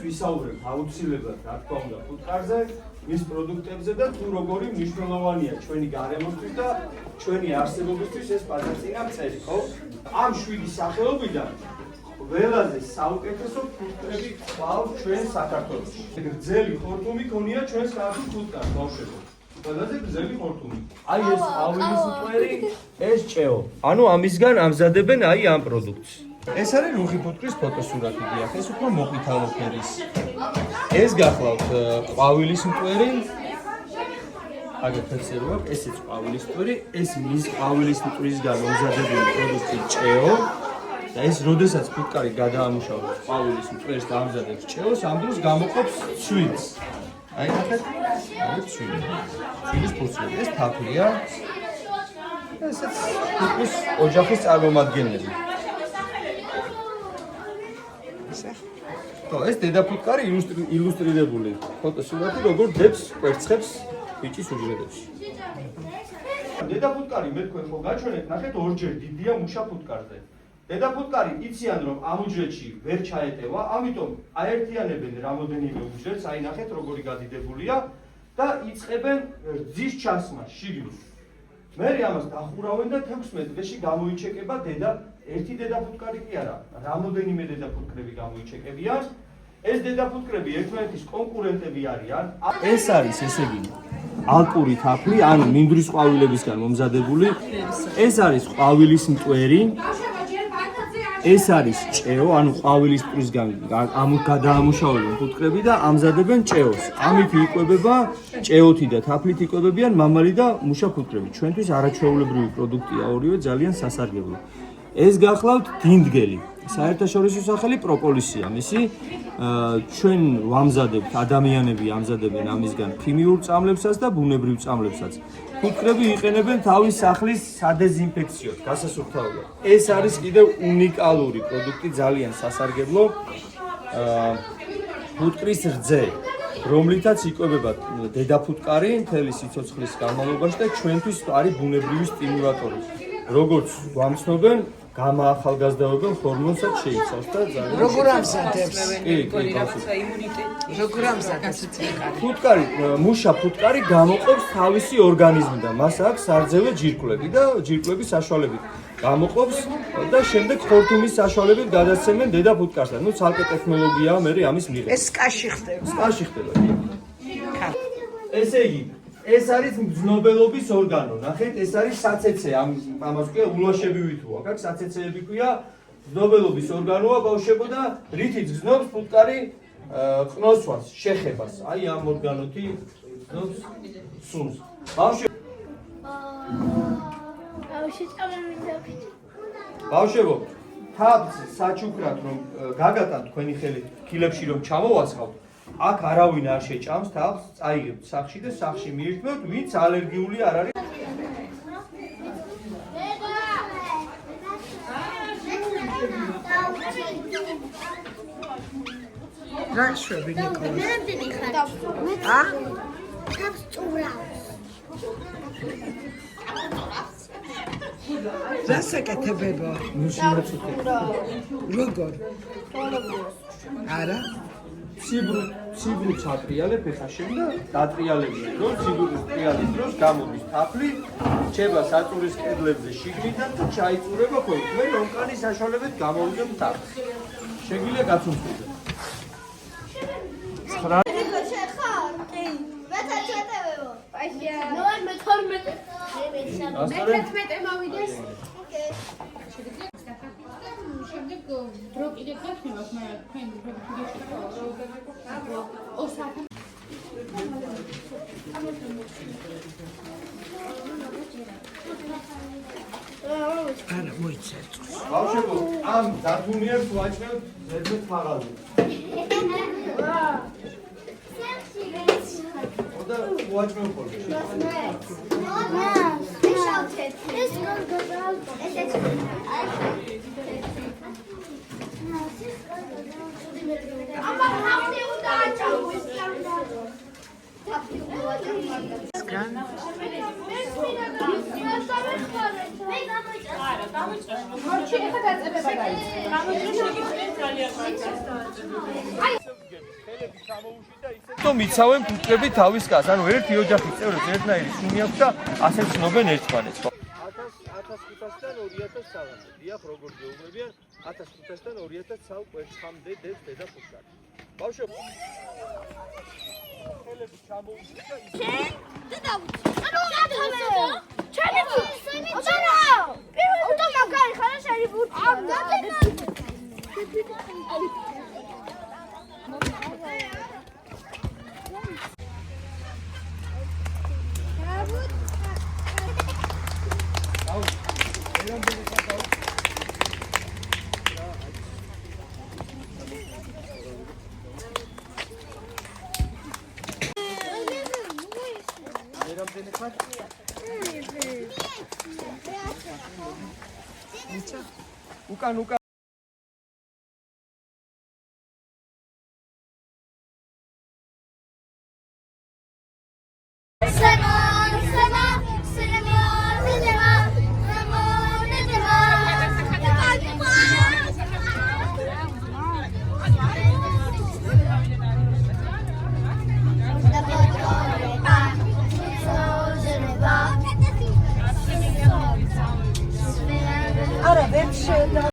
ვისაუბრებთ აუცილებლად რა თქმა უნდა ფუტკარზე, მის პროდუქტებზე და თუ როგორი მნიშვნელოვანია ჩვენი გარემოსთვის და ჩვენი არსებობისთვის ეს პაზარწინამწერი, ხო? ამ 7 სახეობიდან ყველაზე საუკეთესო ფუტკრები ყავს ჩვენ საქართველოში. გრძელი ხორთუმი ქონია ჩვენს ქართულ ფუტკარს, ბავშვებო. ყველაზე გრძელი ხორთუმი. აი ეს ყავილის მტვერი, ეს ჭეო. ანუ ამისგან ამზადებენ აი ამ პროდუქტს. ეს არის რუხი ფუტკრის ფოტოსურათი დიახ, ეს უფრო მოყვითალო ფერის. ეს გახლავთ ყვავილის მტვერი. აგერც ეცერო, ესეც ყვავილის მტვერი, ეს მის ყვავილის მტვრისგან მომზადებული პროდუქტი ჭეო. და ეს როდესაც ფუტკარი გადაამუშავებს ყვავილის მტვერს და ამზადებს ჭეოს, ამ დროს გამოყოფს ცვილს. აი ნახეთ, აი ცვილი. ცვილის ფურცლები, ეს თაფლია. ესეც ფუტკრის ოჯახის წარმომადგენელი. ეს დედაფუტკარი ილუსტრირებული ფოტოსურათი, როგორ დებს კვერცხებს ბიჭის უჯრედებში. დედაფუტკარი მე თქვენ ხო გაჩვენეთ, ნახეთ ორჯერ დიდია მუშა ფუტკარზე. დედაფუტკარი იციან რომ ამ უჯრედში ვერ ჩაეტევა, ამიტომ აერთიანებენ რამოდენიმე უჯრედს, აი ნახეთ როგორი გადიდებულია და იწყებენ რძის ჩასმას შიგნით. მერე ამას დახურავენ და 16 დღეში გამოიჩეკება ერთი დედაფუტკარი კი არა, რამოდენიმე დედაფუტკრები გამოიჩეკებიან. ეს დედაფუტკრები ერთმანეთის კონკურენტები არიან. ეს არის ესე იგი ალპური თაფლი, ანუ მინდვრის ყვავილებისგან მომზადებული. ეს არის ყვავილის მტვერი. ეს არის ჭეო, ანუ ყვავილის მტვრისგან გადაამუშავებენ ფუტკრები და ამზადებენ ჭეოს. ამით იკვებება ჭეოთი და თაფლით იკვებებიან მამალი და მუშა ფუტკრები. ჩვენთვის არაჩვეულებრივი პროდუქტია ორივე, ძალიან სასარგებლო. ეს გახლავთ დინდგელი. საერთაშორისო სახელი პროპოლისია მისი. ჩვენ ვამზადებთ, ადამიანები ამზადებენ ამისგან ქიმიურ წამლებსაც და ბუნებრივ წამლებსაც. ფუტკრები იყენებენ თავის სახლის სადეზინფექციოდ, გასასუფთავებლად. ეს არის კიდევ უნიკალური პროდუქტი, ძალიან სასარგებლო. ფუტკრის რძე, რომლითაც იკვებება დედაფუტკარი მთელი სიცოცხლის განმავლობაში და ჩვენთვის არის ბუნებრივი სტიმულატორი. როგორც გვამცნობენ, გამაახალგაზრდავებელ ჰორმონსაც შეიცავს და ძალიან როგორ ამზადებს? როგორ ამზადებს? ფუტკარი, მუშა ფუტკარი გამოყოფს თავისი ორგანიზმიდან. მას აქვს სარძევე ჯირკვლები და ჯირკვლების საშუალებით გამოყოფს და შემდეგ ხორთუმის საშუალებით გადასცემენ დედაფუტკარსთან. ნუ ცალკე ტექნოლოგიაა მე ამის მიღება. ეს სკაში ხდება. სკაში ხდება. ესე იგი ეს არის მგრძნობელობის ორგანო. ნახეთ, ეს არის საცეცე, ამას ქვია ულაშები ვითუა. აქ საცეცეები ქვია, მგრძნობელობის ორგანოა ბავშვებო და რითიც გრძნობს ფუტკარი ყნოსვას, შეხებას. აი ამ ორგანოთი გრძნობს სუნს. ბავშვებო, თავს საჩუქრად რომ გაგატანთ თქვენი ხელით ქილებში რომ ჩამოვაცხავთ, აქ არავინ არ შეჭამს თავს, წაიღებთ სახში და სახში მიირთმევთ, ვინც ალერგიული არ არის. რა შვები ნიკოლას? მე რამდენი ხარ? ა? თავს ჭურავს. რა საკეთებება? მუსიმაცუთე. როგორ? არა? სიბრუს ატრიალებ ეხაშენ და დატრიალები დროს, სიბრუს ტრიალის დროს გამოდის თაფლი, რჩება საწურის კედლებზე შიგნიდან და ჩაიწურება ხოლმე. მე რომკანის საშუალებით გამოვიდნენ თაფლს. შეგვიძლია გაცნობდეთ. 9 დრო კიდე გაჩნევას, მაგრამ თქვენ არა, მოიცერთ. ბავშვებო, ამ დათუნიერს ვაჭრევთ ზედმეტ მაღალზე. და ვაჭრევ ხოლმე. აი თუმცა მიცავენ ფუტკრები თავის გას, ანუ ერთი ოჯახის წევრებს ერთნაირი შუმი აქვს და ასე ცნობენ ერთმანეთს. 1500-დან 2000 სალამდე. დიახ, როგორ გეუბნებიან, 1500-დან 2000 სალ კვერცხამდე დებს დედა ფუტკარი. ბავშვებო, ხელები ჩამოუშვით და უკან არა ვერ შედა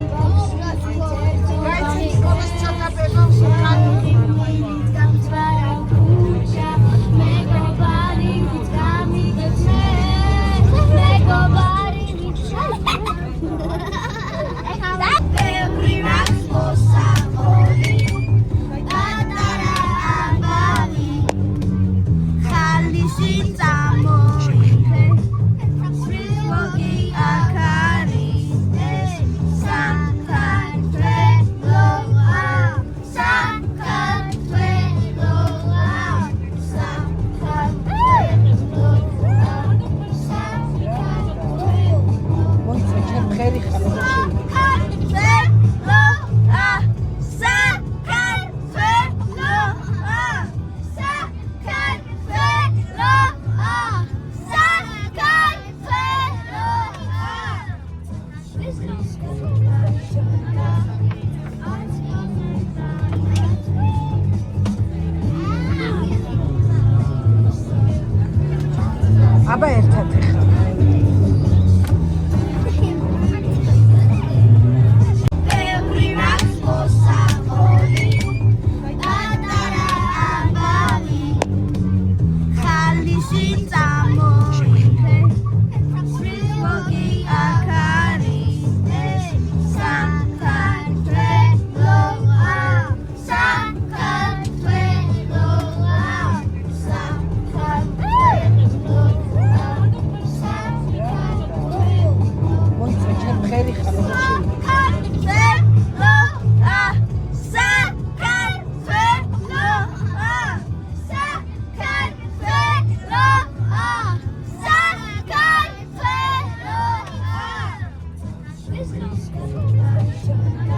აბა ერთად Let's go.